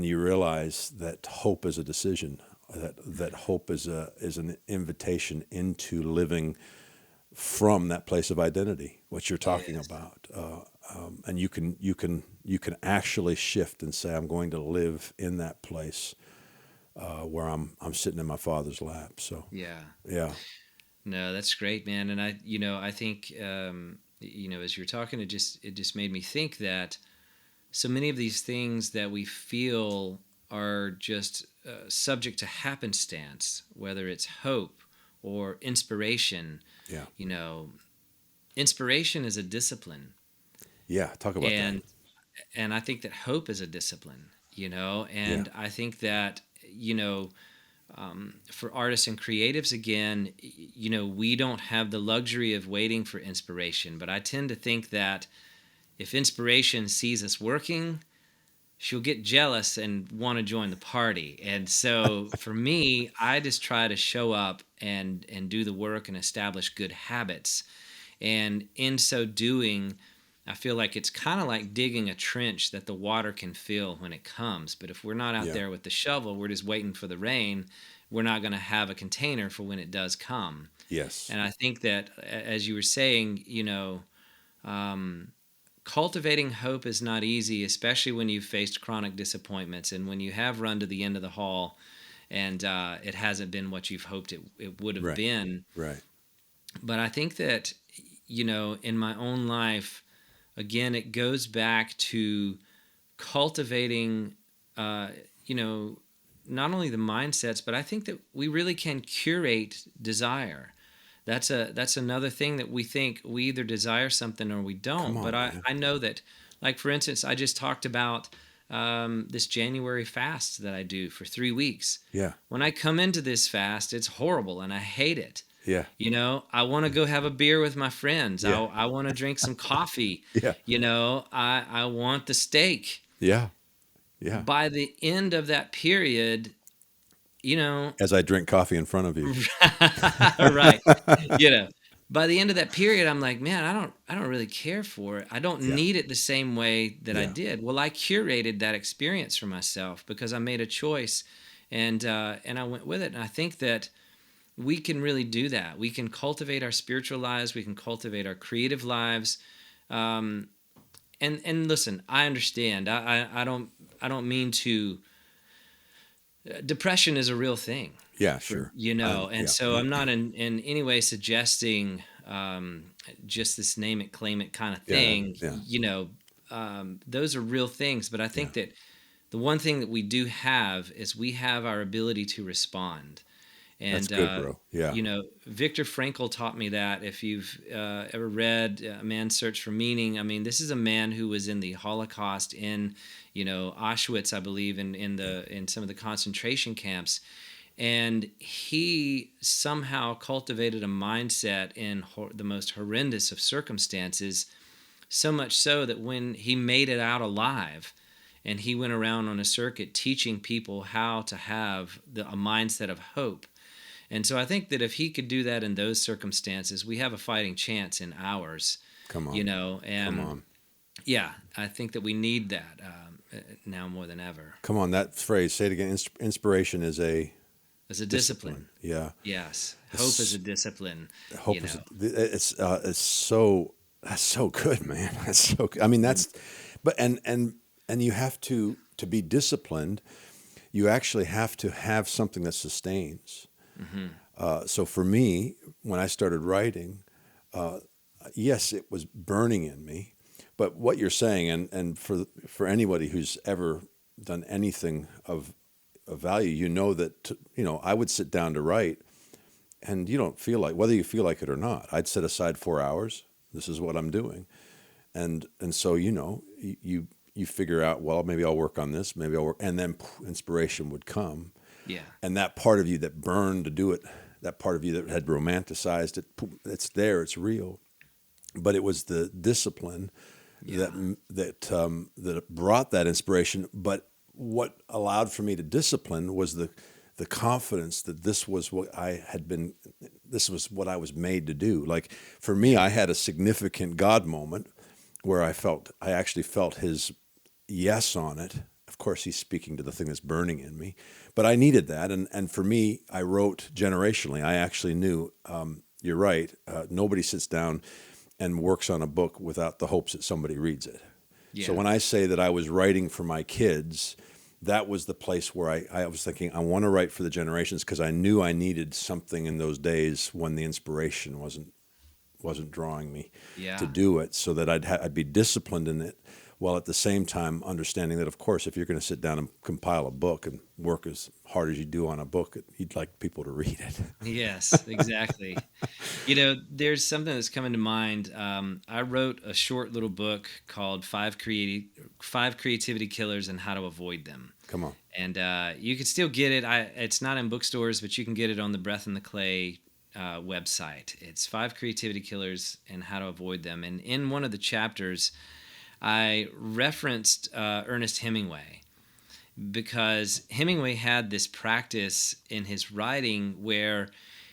you realize that hope is a decision. That hope is an invitation into living from that place of identity, what you're talking yes, about, and you can actually shift and say, "I'm going to live in that place where I'm sitting in my Father's lap." So yeah. yeah, No, that's great, man. And I think as you're talking, it just made me think that so many of these things that we feel are just subject to happenstance, whether it's hope or inspiration. Yeah. You know, inspiration is a discipline, Yeah. Talk about that. and I think that hope is a discipline. Yeah. And I think that for artists and creatives, again, we don't have the luxury of waiting for inspiration, but I tend to think that if inspiration sees us working, she'll get jealous and want to join the party. And so for me, I just try to show up and do the work and establish good habits. And in so doing, I feel like it's kind of like digging a trench that the water can fill when it comes. But if we're not out Yeah. there with the shovel, we're just waiting for the rain, we're not going to have a container for when it does come. Yes. And I think that, as you were saying, cultivating hope is not easy, especially when you've faced chronic disappointments and when you have run to the end of the hall and it hasn't been what you've hoped it would have Right. been. Right. But I think that, in my own life, again, it goes back to cultivating, uh, you know, not only the mindsets, but I think that we really can curate desire. That's another thing that we think we either desire something or we Come don't. But on, I, man. I know that, like, for instance, I just talked about this January fast that I do for 3 weeks. Yeah. When I come into this fast, it's horrible and I hate it. Yeah. I want to go have a beer with my friends. I, Yeah. I want to drink some coffee. Yeah. I want the steak. Yeah. Yeah. By the end of that period, you know, As I drink coffee in front of you. right. You know, by the end of that period, I'm like, man, I don't really care for it. I don't Yeah. need it the same way that I Yeah. did. Well, I curated that experience for myself because I made a choice, and I went with it. And I think that we can really do that. We can cultivate our spiritual lives. We can cultivate our creative lives. Um, and listen, I understand. I don't mean to. Depression is a real thing, Yeah. for Sure. Yeah. and so I'm not in any way suggesting just this name it claim it kind of Yeah. thing. Yeah. Those are real things, but I Yeah. think that the one thing that we do have is we have our ability to respond. That's And good, bro. Yeah. Viktor Frankl taught me that. If you've ever read A Man's Search for Meaning, I mean, this is a man who was in the Holocaust, in Auschwitz, I believe, in some of the concentration camps, and he somehow cultivated a mindset in the most horrendous of circumstances, so much so that when he made it out alive, and he went around on a circuit teaching people how to have a mindset of hope. And so I think that if he could do that in those circumstances, we have a fighting chance in ours. Come on. Come And on. yeah, I think that we need that now more than ever Come on. That phrase. Say it again. Inspiration is a as a discipline. discipline. Yeah. Yes, hope is a discipline. You Hope is. know, It's so. That's so good, man. That's so good. I mean, that's. But and you have to be disciplined. You actually have to have something that sustains. hmm So for me, when I started writing, yes, it was burning in me. But what you're saying, and for anybody who's ever done anything of value, that I would sit down to write, and you don't feel like whether you feel like it or not. I'd set aside 4 hours. This is what I'm doing, and so you figure out, well, maybe I'll work on this, maybe I'll work, and then inspiration would come. yeah, And that part of you that burned to do it, that part of you that had romanticized it, it's there, it's real. But it was the discipline yeah, that brought that inspiration. But what allowed for me to discipline was the confidence that this was what I was made to do. Like for me, I had a significant God moment where I actually felt His yes on it. Of course, He's speaking to the thing that's burning in me, but I needed that. And for me, I wrote generationally. I actually knew, you're right, nobody sits down and works on a book without the hopes that somebody reads it. So yeah, when I say that I was writing for my kids, that was the place where I was thinking, I want to write for the generations because I knew I needed something in those days when the inspiration wasn't drawing me to Yeah. do it, so that I'd be disciplined in it, while at the same time understanding that, of course, if you're going to sit down and compile a book and work as hard as you do on a book, you'd like people to read it. Yes, exactly. There's something that's coming to mind. I wrote a short little book called Five Creativity Killers and How to Avoid Them. Come on. And you can still get it. It's not in bookstores, but you can get it on the Breath and the Clay website. It's Five Creativity Killers and How to Avoid Them. And in one of the chapters, I referenced Ernest Hemingway, because Hemingway had this practice in his writing where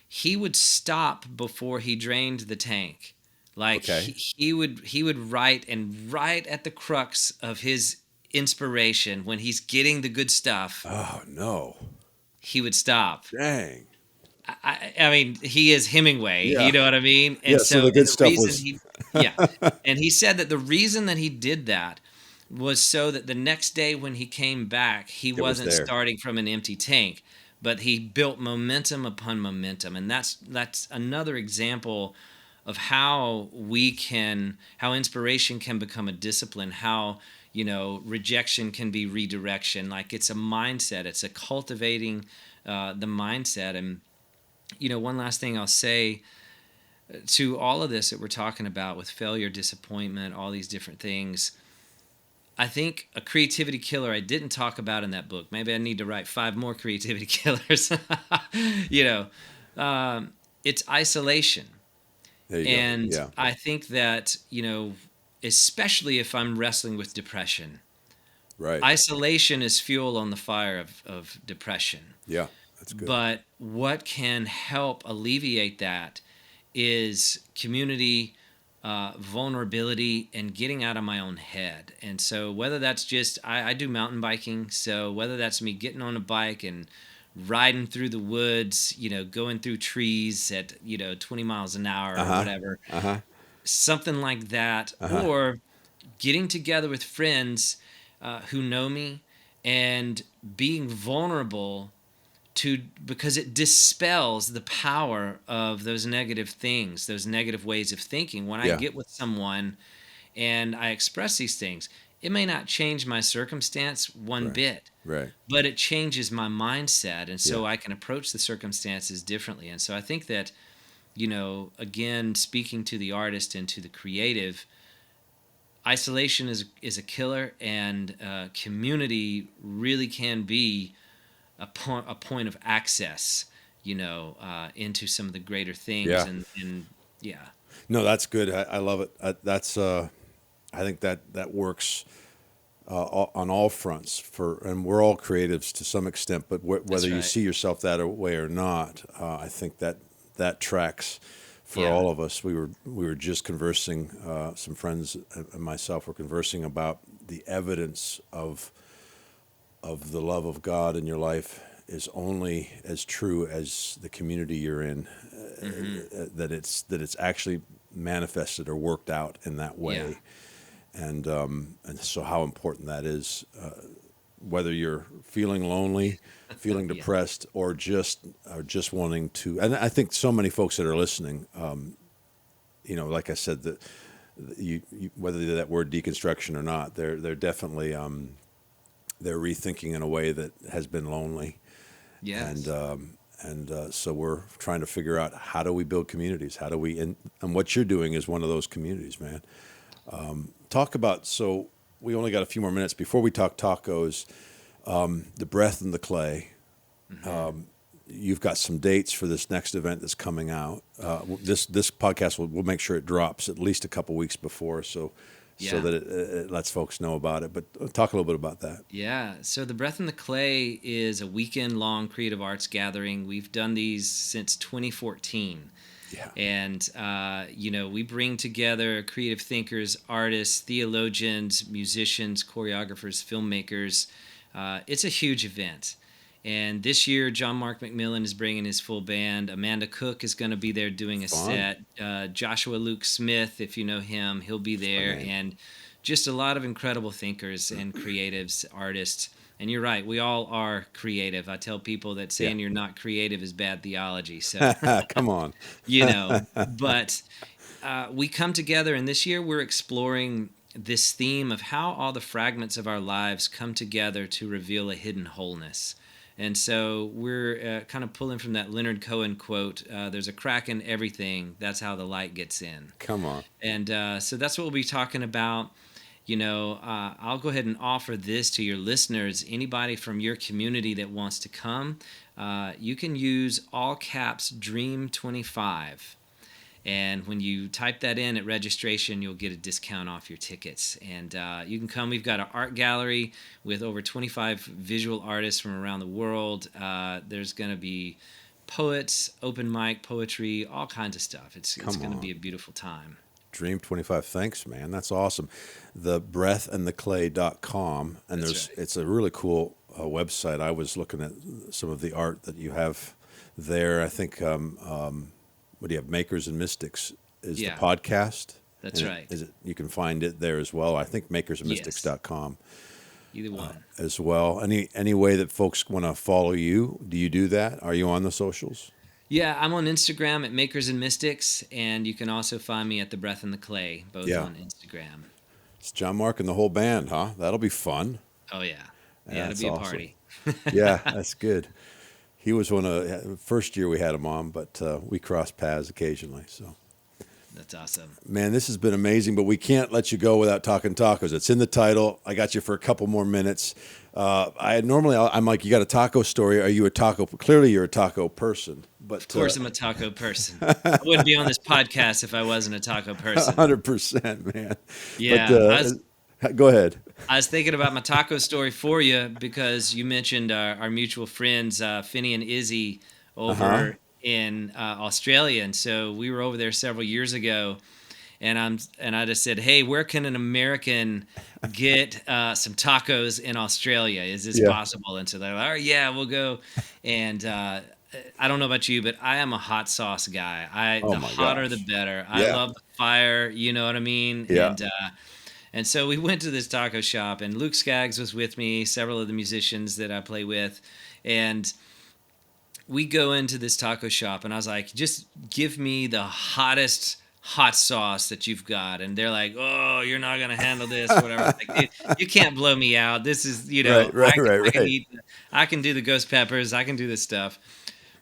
he would stop before he drained the tank. Like Okay. he would write, and right at the crux of his inspiration, when he's getting the good stuff, Oh no. he would stop. Dang. I mean, he is Hemingway, you Yeah. know what I mean? Yeah. So the And good the stuff reason was. yeah, and he said that the reason that he did that was so that the next day when he came back, he It was wasn't there. starting from an empty tank, but he built momentum upon momentum. And that's another example of how inspiration can become a discipline, how rejection can be redirection. Like, it's a mindset, it's a cultivating the mindset. And one last thing I'll say to all of this that we're talking about with failure, disappointment, all these different things, I think a creativity killer I didn't talk about in that book. Maybe I need to write five more creativity killers. you know, it's isolation. There you go. And Yeah. I think that, especially if I'm wrestling with depression, Right. isolation is fuel on the fire of depression. Yeah. That's good. But what can help alleviate that is community, vulnerability, and getting out of my own head. And so, whether that's just, I do mountain biking, so whether that's me getting on a bike and riding through the woods, going through trees at, 20 miles an hour Uh or huh. whatever, Uh huh. something like that, Uh huh. or getting together with friends who know me and being vulnerable to, because it dispels the power of those negative things, those negative ways of thinking. When I Yeah. get with someone and I express these things, it may not change my circumstance one Right. bit, Right. but it changes my mindset, and Yeah. so I can approach the circumstances differently. And so I think that, again, speaking to the artist and to the creative, isolation is a killer, and community really can be a point of access, into some of the greater things. Yeah. And yeah, No, that's good. I love it. That's. I think that works on all fronts and we're all creatives to some extent. But whether that's you right. see yourself that way or not, I think that tracks for Yeah. all of us. We were just conversing. Some friends and myself were conversing about the evidence of the love of God in your life is only as true as the community you're in. Hmm. That it's actually manifested or worked out in that Yeah. way, and so how important that is, whether you're feeling lonely, feeling Yeah. depressed, or just wanting to. And I think so many folks that are listening, like I said, that whether that word deconstruction or not, they're definitely they're rethinking in a way that has been lonely, and Yes. so we're trying to figure out, how do we build communities? How do we and what you're doing is one of those communities, man. Talk about, so we only got a few more minutes before we talk tacos. The breath and the clay. Hmm. You've got some dates for this next event that's coming out. This podcast we'll make sure it drops at least a couple weeks before, so Yeah. that it lets folks know about it. But talk a little bit about that. Yeah. So the Breath in the Clay is a weekend long creative arts gathering. We've done these since 2014. Yeah. And, we bring together creative thinkers, artists, theologians, musicians, choreographers, filmmakers. It's a huge event. And this year, John Mark McMillan is bringing his full band. Amanda Cook is going to be there doing a Fun. set. Joshua Luke Smith, if you know him, he'll be That's my there. name. And just a lot of incredible thinkers and creatives, artists. And you're right, we all are creative. I tell people that Yeah. saying you're not creative is bad theology. So, Come on. but we come together, and this year we're exploring this theme of how all the fragments of our lives come together to reveal a hidden wholeness. And so we're kind of pulling from that Leonard Cohen quote, there's a crack in everything, that's how the light gets in. Come on. And so that's what we'll be talking about. I'll go ahead and offer this to your listeners. Anybody from your community that wants to come, you can use all caps Dream25. And when you type that in at registration, you'll get a discount off your tickets. And you can come. We've got an art gallery with over 25 visual artists from around the world. There's going to be poets, open mic, poetry, all kinds of stuff. It's going to be a beautiful time. Dream25. Thanks, man. That's awesome. The breathandtheclay.com. And it's a really cool website. I was looking at some of the art that you have there. I think... what do you have? Makers and Mystics is the podcast. That's right. You can find it there as well. I think makersandmystics.com. Either one. As well. Any way that folks want to follow you, do you do that? Are you on the socials? Yeah, I'm on Instagram at Makers and Mystics, and you can also find me at The Breath and the Clay, both on Instagram. It's John Mark and the whole band, huh? That'll be fun. Oh, yeah. Yeah, it'll be a party. Yeah, that's good. He was one of first year we had him on, but we crossed paths occasionally. So that's awesome, man. This has been amazing, but we can't let you go without talking tacos. It's in the title. I got you for a couple more minutes. I'm like, you got a taco story? Are you a taco? Clearly, you're a taco person. But of course, I'm a taco person. I wouldn't be on this podcast if I wasn't a taco person. 100%, man. Yeah. But, go ahead. I was thinking about my taco story for you because you mentioned our mutual friends, Finney and Izzy, over in Australia. And so we were over there several years ago. And I just said, hey, where can an American get some tacos in Australia? Is this possible? And so they're like, oh, yeah, we'll go. And I don't know about you, but I am a hot sauce guy. The hotter, the better. I love the fire. You know what I mean? Yeah. And so we went to this taco shop, and Luke Skaggs was with me, several of the musicians that I play with. And we go into this taco shop, and I was like, just give me the hottest hot sauce that you've got. And they're like, oh, you're not going to handle this, whatever. Like, you can't blow me out. This is, I can do the ghost peppers. I can do this stuff.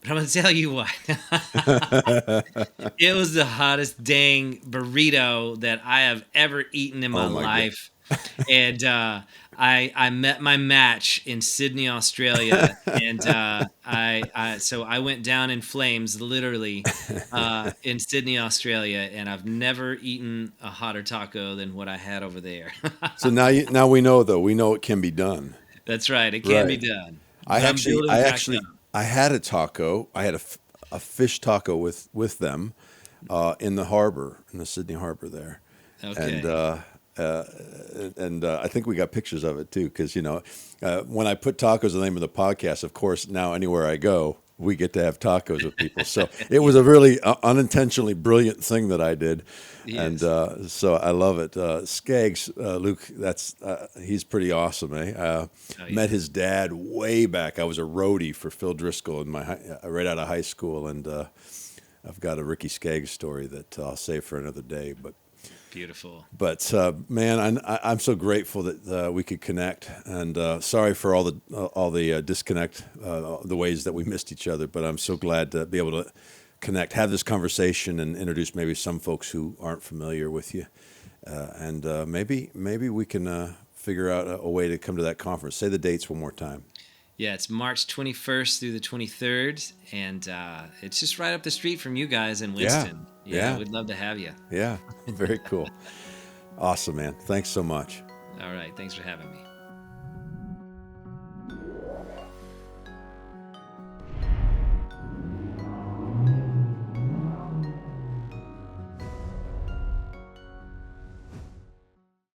But I'm going to tell you what. It was the hottest dang burrito that I have ever eaten in my life. And I met my match in Sydney, Australia. And so I went down in flames, literally, in Sydney, Australia. And I've never eaten a hotter taco than what I had over there. So now we know, though. We know it can be done. That's right. It can be done. I had a taco. I had a fish taco with them in the harbor, in the Sydney harbor there. Okay. And I think we got pictures of it too, because when I put tacos in the name of the podcast, of course now anywhere I go, we get to have tacos with people. So it was a really unintentionally brilliant thing that I did. Yes. And so I love it. Skaggs, Luke, he's pretty awesome, eh? Met his dad way back. I was a roadie for Phil Driscoll right out of high school, and I've got a Ricky Skaggs story that I'll save for another day. But beautiful. But man, I'm so grateful that we could connect, and sorry for all the disconnect, the ways that we missed each other. But I'm so glad to be able to connect, have this conversation, and introduce maybe some folks who aren't familiar with you, and maybe we can figure out a way to come to that conference. Say the dates one more time. Yeah, it's March 21st through the 23rd, and it's just right up the street from you guys in Winston. Yeah, we'd love to have you. Yeah, very cool. Awesome, man. Thanks so much. All right, thanks for having me.